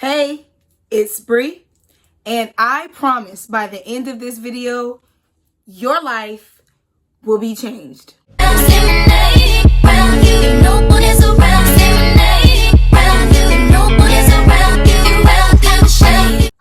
Hey, it's Bree, and I promise by the end of this video, your life will be changed.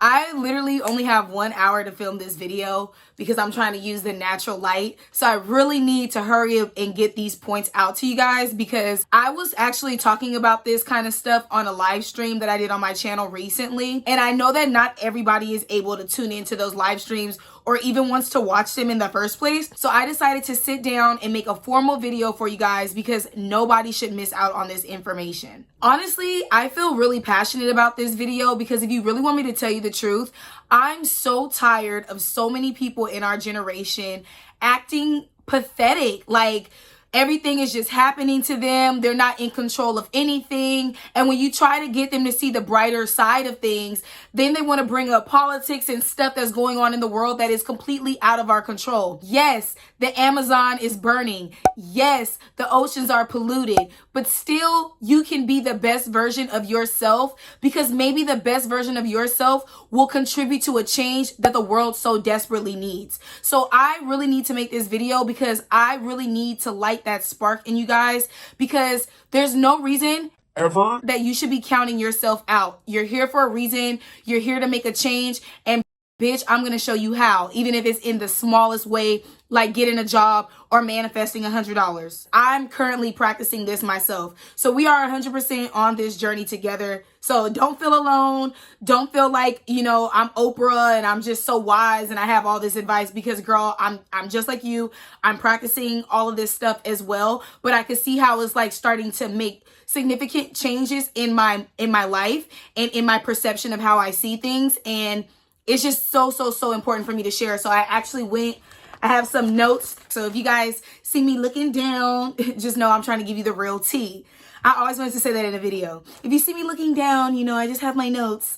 I literally only have 1 hour to film this video because I'm trying to use the natural light. So I really need to hurry up and get these points out to you guys, because I was actually talking about this kind of stuff on a live stream that I did on my channel recently. And I know that not everybody is able to tune into those live streams or even wants to watch them in the first place. So I decided to sit down and make a formal video for you guys because nobody should miss out on this information. Honestly, I feel really passionate about this video because if you really want me to tell you the truth, I'm so tired of so many people in our generation acting pathetic. Like, everything is just happening to them. They're not in control of anything. And when you try to get them to see the brighter side of things, then they want to bring up politics and stuff that's going on in the world that is completely out of our control. Yes, the Amazon is burning. Yes, the oceans are polluted. But still, you can be the best version of yourself, because maybe the best version of yourself will contribute to a change that the world so desperately needs. So I really need to make this video because I really need to light that spark in you guys, because there's no reason ever that you should be counting yourself out. You're here for a reason. You're here to make a change, and bitch, I'm gonna show you how, even if it's in the smallest way, like getting a job or manifesting $100. I'm currently practicing this myself. So we are 100% on this journey together. So don't feel alone. Don't feel like, I'm Oprah and I'm just so wise and I have all this advice, because girl, I'm just like you. I'm practicing all of this stuff as well, but I could see how it's like starting to make significant changes in my life and in my perception of how I see things. And it's just so important for me to share. So I have some notes. So if you guys see me looking down, just know I'm trying to give you the real tea. I always wanted to say that in a video. If you see me looking down, I just have my notes.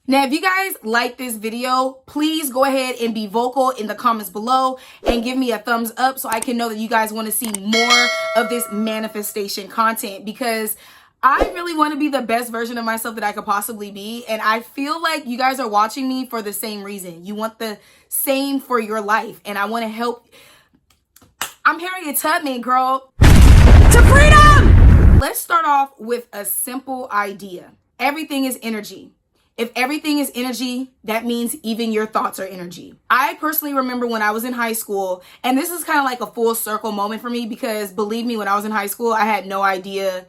Now, if you guys like this video, please go ahead and be vocal in the comments below and give me a thumbs up so I can know that you guys want to see more of this manifestation content, because I really want to be the best version of myself that I could possibly be. And I feel like you guys are watching me for the same reason. You want the same for your life. And I want to help. I'm Harriet Tubman, girl. To freedom! Let's start off with a simple idea. Everything is energy. If everything is energy, that means even your thoughts are energy. I personally remember when I was in high school, and this is kind of like a full circle moment for me, because believe me, when I was in high school, I had no idea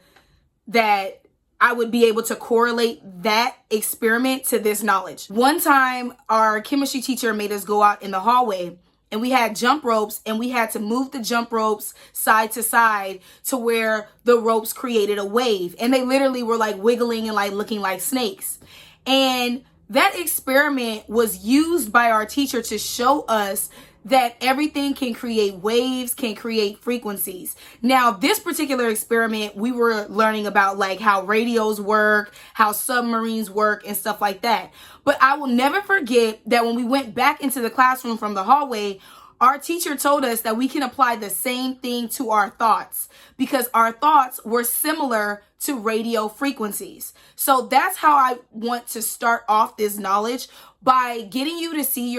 that I would be able to correlate that experiment to this knowledge. One time, our chemistry teacher made us go out in the hallway, and we had jump ropes, and we had to move the jump ropes side to side to where the ropes created a wave. And they literally were like wiggling and like looking like snakes. And that experiment was used by our teacher to show us that everything can create waves, can create frequencies. Now, this particular experiment, we were learning about like how radios work, how submarines work, and stuff like that. But I will never forget that when we went back into the classroom from the hallway, our teacher told us that we can apply the same thing to our thoughts, because our thoughts were similar to radio frequencies. So that's how I want to start off this knowledge, by getting you to see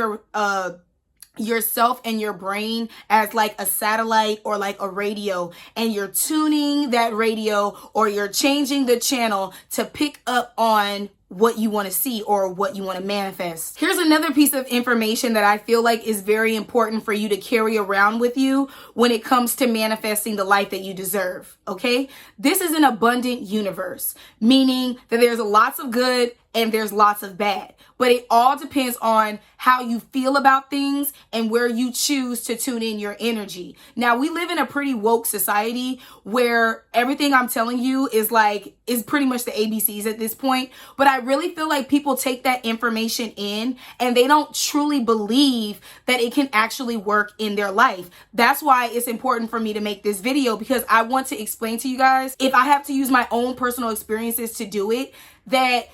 yourself and your brain as like a satellite or like a radio, and you're tuning that radio or you're changing the channel to pick up on what you want to see or what you want to manifest. Here's another piece of information that I feel like is very important for you to carry around with you when it comes to manifesting the life that you deserve, okay? This is an abundant universe, meaning that there's lots of good and there's lots of bad, but it all depends on how you feel about things and where you choose to tune in your energy. Now, we live in a pretty woke society where everything I'm telling you is pretty much the ABCs at this point, but I really feel like people take that information in and they don't truly believe that it can actually work in their life. That's why it's important for me to make this video, because I want to explain to you guys, if I have to use my own personal experiences to do it, that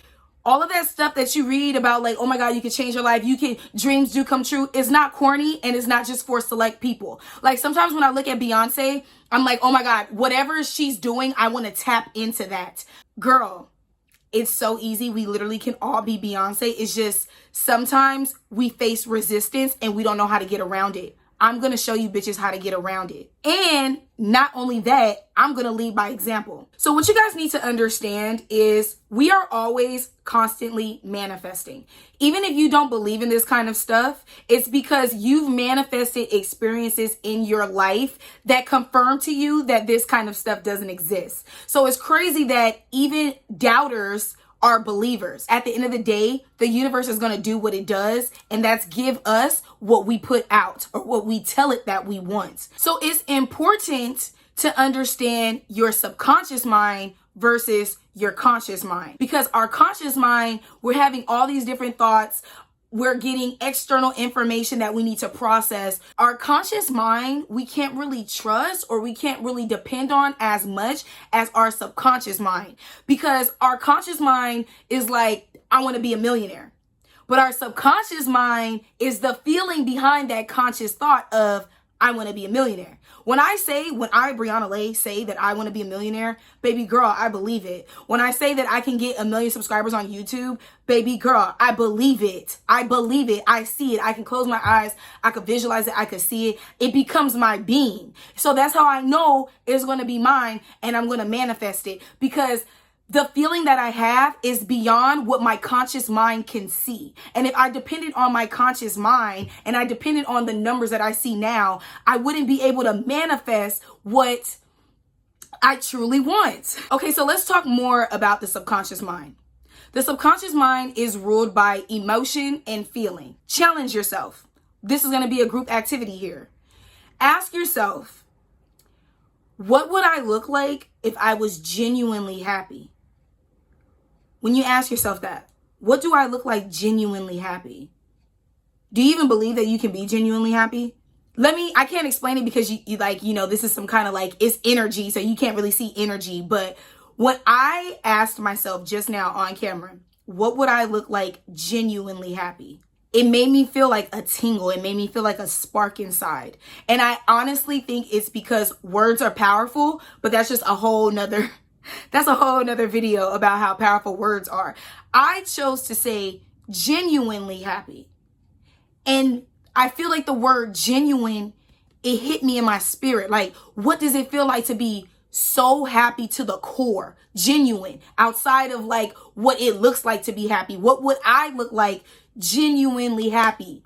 all of that stuff that you read about, like, oh my God, you can change your life, dreams do come true, it's not corny, and it's not just for select people. Like, sometimes when I look at Beyonce, I'm like, oh my God, whatever she's doing, I want to tap into that. Girl, It's so easy. We literally can all be Beyonce. It's just sometimes we face resistance and we don't know how to get around it. I'm going to show you bitches how to get around it. And not only that, I'm going to lead by example. So what you guys need to understand is we are always constantly manifesting. Even if you don't believe in this kind of stuff, it's because you've manifested experiences in your life that confirm to you that this kind of stuff doesn't exist. So it's crazy that even doubters are believers. At the end of the day, the universe is going to do what it does, and that's give us what we put out or what we tell it that we want. So it's important to understand your subconscious mind versus your conscious mind, because our conscious mind, we're having all these different thoughts. We're getting external information that we need to process. Our conscious mind, we can't really trust or we can't really depend on as much as our subconscious mind, because our conscious mind is like, I want to be a millionaire. But our subconscious mind is the feeling behind that conscious thought of, I want to be a millionaire. When I, Brianna Lay, say that I want to be a millionaire, baby girl, I believe it. When I say that I can get 1 million subscribers on YouTube, baby girl, I believe it. I believe it. I see it. I can close my eyes. I could visualize it. I could see it. It becomes my being. So that's how I know it's going to be mine, and I'm going to manifest it, because the feeling that I have is beyond what my conscious mind can see. And if I depended on my conscious mind and I depended on the numbers that I see now, I wouldn't be able to manifest what I truly want. Okay, so let's talk more about the subconscious mind. The subconscious mind is ruled by emotion and feeling. Challenge yourself. This is going to be a group activity here. Ask yourself, what would I look like if I was genuinely happy? When you ask yourself that, what do I look like genuinely happy? Do you even believe that you can be genuinely happy? I can't explain it because this is some kind of it's energy, so you can't really see energy. But when I asked myself just now on camera, what would I look like genuinely happy? It made me feel like a tingle. It made me feel like a spark inside. And I honestly think it's because words are powerful, but that's a whole nother video about how powerful words are. I chose to say genuinely happy. And I feel like the word genuine, it hit me in my spirit. Like, what does it feel like to be so happy to the core? Genuine. Outside of what it looks like to be happy. What would I look like genuinely happy?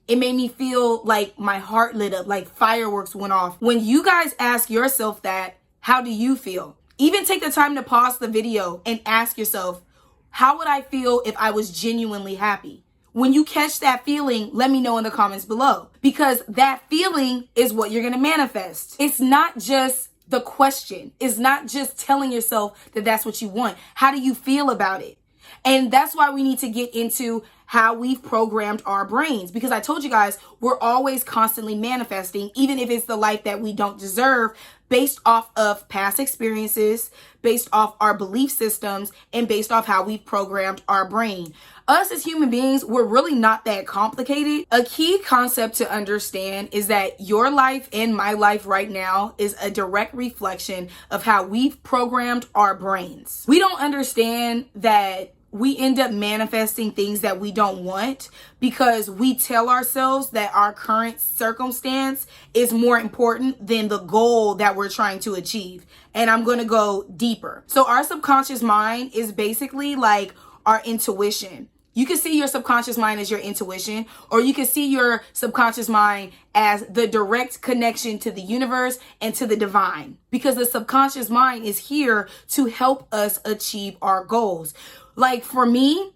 It made me feel like my heart lit up, like fireworks went off. When you guys ask yourself that, how do you feel? Even take the time to pause the video and ask yourself, how would I feel if I was genuinely happy? When you catch that feeling, let me know in the comments below, because that feeling is what you're going to manifest. It's not just the question. It's not just telling yourself that that's what you want. How do you feel about it? And that's why we need to get into how we've programmed our brains, because I told you guys, we're always constantly manifesting, even if it's the life that we don't deserve, based off of past experiences, based off our belief systems, and based off how we've programmed our brain. Us as human beings, we're really not that complicated. A key concept to understand is that your life and my life right now is a direct reflection of how we've programmed our brains. We don't understand that we end up manifesting things that we don't want because we tell ourselves that our current circumstance is more important than the goal that we're trying to achieve. And I'm going to go deeper. So our subconscious mind is basically like our intuition. You can see your subconscious mind as your intuition, or you can see your subconscious mind as the direct connection to the universe and to the divine, because the subconscious mind is here to help us achieve our goals. Like for me,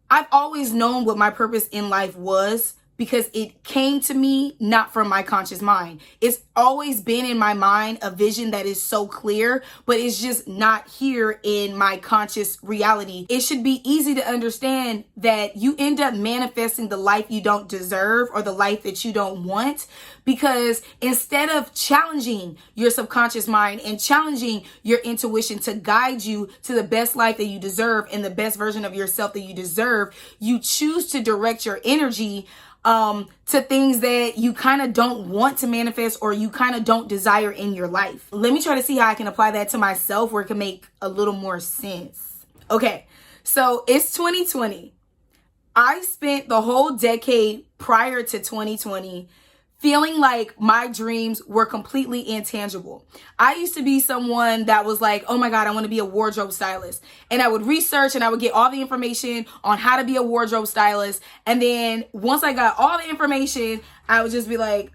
I've always known what my purpose in life was because it came to me not from my conscious mind. It's always been in my mind, a vision that is so clear, but it's just not here in my conscious reality. It should be easy to understand that you end up manifesting the life you don't deserve or the life that you don't want, because instead of challenging your subconscious mind and challenging your intuition to guide you to the best life that you deserve and the best version of yourself that you deserve, you choose to direct your energy to things that you kind of don't want to manifest or you kind of don't desire in your life. Let me try to see how I can apply that to myself where it can make a little more sense. Okay, so it's 2020. I spent the whole decade prior to 2020 feeling like my dreams were completely intangible. I used to be someone that was like, oh my God, I want to be a wardrobe stylist. And I would research and I would get all the information on how to be a wardrobe stylist. And then once I got all the information, I would just be like,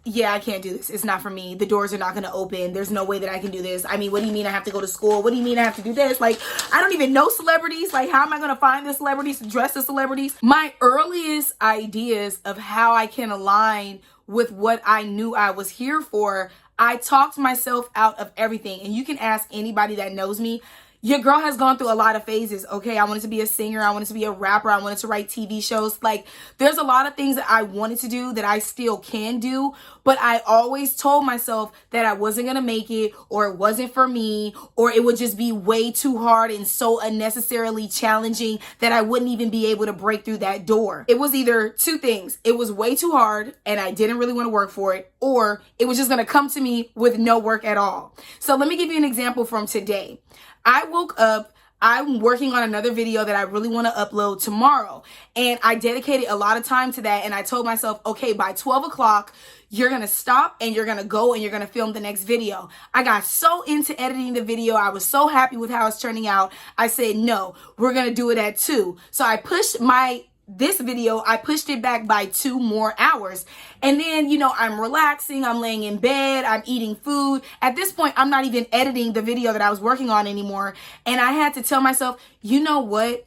yeah, I can't do this. It's not for me. The doors are not going to open. There's no way that I can do this. I mean, what do you mean I have to go to school? What do you mean I have to do this? Like, I don't even know celebrities. Like, how am I going to find the celebrities to dress the celebrities? My earliest ideas of how I can align with what I knew I was here for, I talked myself out of everything. And you can ask anybody that knows me. Your girl has gone through a lot of phases, okay? I wanted to be a singer. I wanted to be a rapper. I wanted to write TV shows. Like, there's a lot of things that I wanted to do that I still can do, but I always told myself that I wasn't going to make it, or it wasn't for me, or it would just be way too hard and so unnecessarily challenging that I wouldn't even be able to break through that door. It was either two things. It was way too hard and I didn't really want to work for it, or it was just going to come to me with no work at all. So let me give you an example from today. I woke up, I'm working on another video that I really want to upload tomorrow. And I dedicated a lot of time to that. And I told myself, okay, by 12 o'clock, you're going to stop and you're going to go and you're going to film the next video. I got so into editing the video. I was so happy with how it's turning out. I said, no, we're going to do it at 2. So I pushed this video, I pushed it back by 2 more hours. And then, you know, I'm relaxing, I'm laying in bed, I'm eating food. At this point, I'm not even editing the video that I was working on anymore. And I had to tell myself, you know what?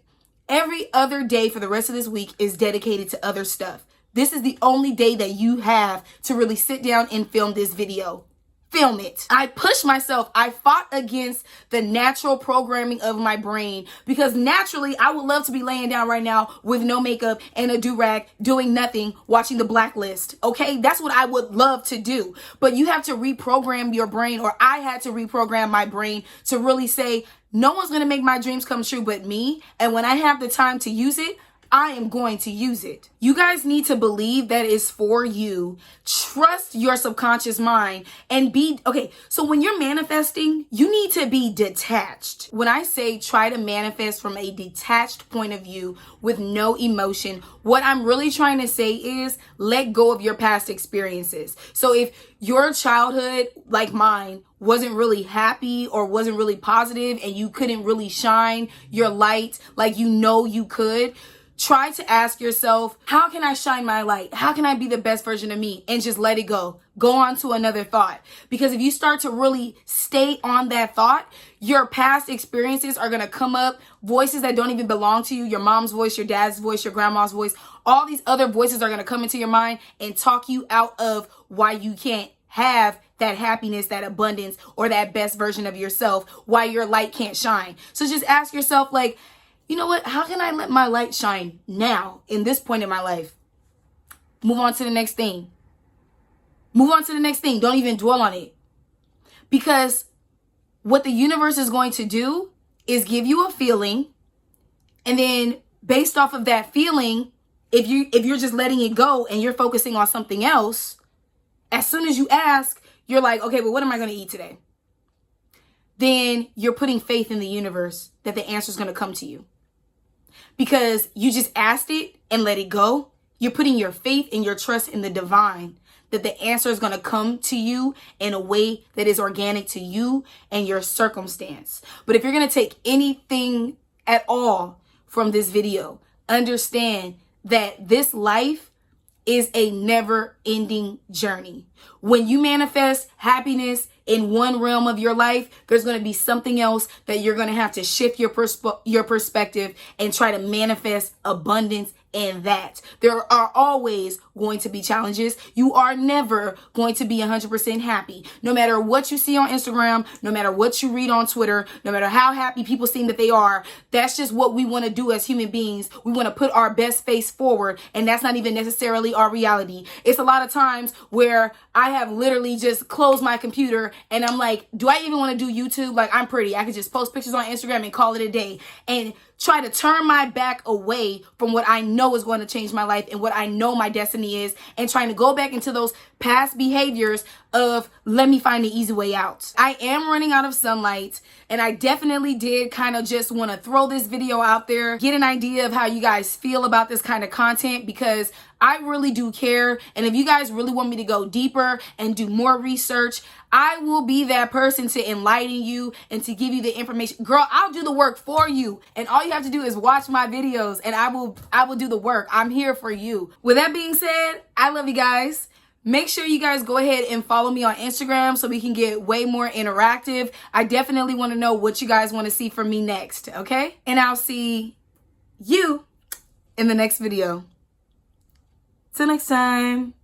Every other day for the rest of this week is dedicated to other stuff. This is the only day that you have to really sit down and film this video. Film it. I pushed myself. I fought against the natural programming of my brain, because naturally I would love to be laying down right now with no makeup and a do-rag, doing nothing, watching The Blacklist. Okay, that's what I would love to do. But you have to reprogram your brain, or I had to reprogram my brain to really say, no one's going to make my dreams come true but me. And when I have the time to use it, I am going to use it. You guys need to believe that it's for you. Trust your subconscious mind and be, okay, so when you're manifesting, you need to be detached. When I say try to manifest from a detached point of view with no emotion, what I'm really trying to say is let go of your past experiences. So if your childhood, like mine, wasn't really happy or wasn't really positive and you couldn't really shine your light like you know you could, try to ask yourself, how can I shine my light? How can I be the best version of me? And just let it go. Go on to another thought. Because if you start to really stay on that thought, your past experiences are going to come up, voices that don't even belong to you, your mom's voice, your dad's voice, your grandma's voice, all these other voices are going to come into your mind and talk you out of why you can't have that happiness, that abundance, or that best version of yourself, why your light can't shine. So just ask yourself, like, you know what? How can I let my light shine now in this point in my life? Move on to the next thing. Move on to the next thing. Don't even dwell on it. Because what the universe is going to do is give you a feeling. And then based off of that feeling, if you're just letting it go and you're focusing on something else, as soon as you ask, you're like, okay, well, what am I going to eat today? Then you're putting faith in the universe that the answer is going to come to you. Because you just asked it and let it go. You're putting your faith and your trust in the divine, that the answer is going to come to you in a way that is organic to you and your circumstance. But if you're going to take anything at all from this video, understand that this life is a never-ending journey. When you manifest happiness in one realm of your life, there's going to be something else that you're going to have to shift your perspective and try to manifest abundance in that. There are always going to be challenges. You are never going to be 100% happy. No matter what you see on Instagram, no matter what you read on Twitter, no matter how happy people seem that they are, that's just what we want to do as human beings. We want to put our best face forward, and that's not even necessarily our reality. It's a lot of times where I have literally just closed my computer and I'm like, do I even want to do YouTube? Like, I'm pretty. I could just post pictures on Instagram and call it a day. And try to turn my back away from what I know is going to change my life and what I know my destiny is, and trying to go back into those past behaviors of let me find the easy way out. I am running out of sunlight, and I definitely did kind of just want to throw this video out there, get an idea of how you guys feel about this kind of content, because I really do care. And if you guys really want me to go deeper and do more research, I will be that person to enlighten you and to give you the information. Girl, I'll do the work for you. And all you have to do is watch my videos, and I will do the work. I'm here for you. With that being said, I love you guys. Make sure you guys go ahead and follow me on Instagram so we can get way more interactive. I definitely want to know what you guys want to see from me next, okay? And I'll see you in the next video. Till next time.